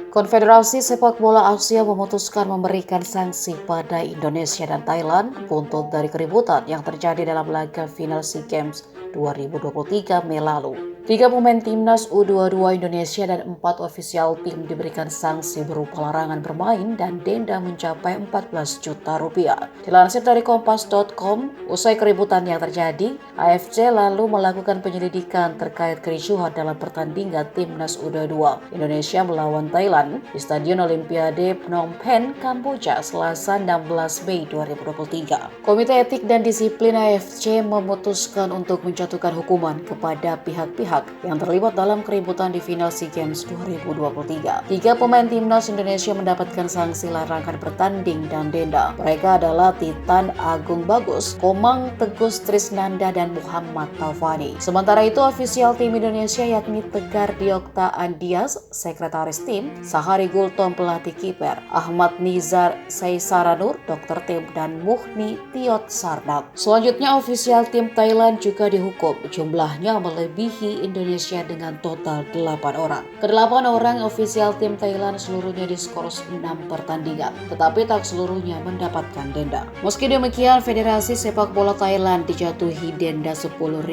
Konfederasi Sepak Bola Asia memutuskan memberikan sanksi pada Indonesia dan Thailand buntut dari keributan yang terjadi dalam laga final SEA Games 2023 Mei lalu. 3 pemain timnas U22 Indonesia dan 4 ofisial tim diberikan sanksi berupa larangan bermain dan denda mencapai 14 juta rupiah. Dilansir dari kompas.com, usai keributan yang terjadi, AFC lalu melakukan penyelidikan terkait kericuhan dalam pertandingan timnas U22 Indonesia melawan Thailand di Stadion Olimpiade Phnom Penh, Kamboja, Selasa 16 Mei 2023. Komite Etik dan Disiplin AFC memutuskan untuk menjatuhkan hukuman kepada pihak-pihak yang terlibat dalam keributan di final SEA Games 2023. 3 pemain timnas Indonesia mendapatkan sanksi larangan bertanding dan denda. Mereka adalah Titan Agung Bagus, Komang Tegus Trisnanda, dan Muhammad Taufani. Sementara itu, ofisial tim Indonesia yakni Tegar Diokta Andias, sekretaris tim, Sahari Gultom pelatih kiper, Ahmad Nizar Saisaranur, dokter tim, dan Muhni Tiot Sarnak. Selanjutnya, ofisial tim Thailand juga dihukum. Jumlahnya melebihi Indonesia dengan total 8 orang. Ke-8 orang ofisial tim Thailand seluruhnya diskors 6 pertandingan, tetapi tak seluruhnya mendapatkan denda. Meski demikian, Federasi Sepak Bola Thailand dijatuhi denda $10.000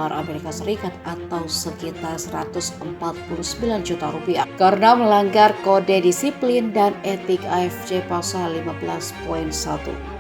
Amerika Serikat atau sekitar 149 juta rupiah karena melanggar kode disiplin dan etik AFC pasal 15.1.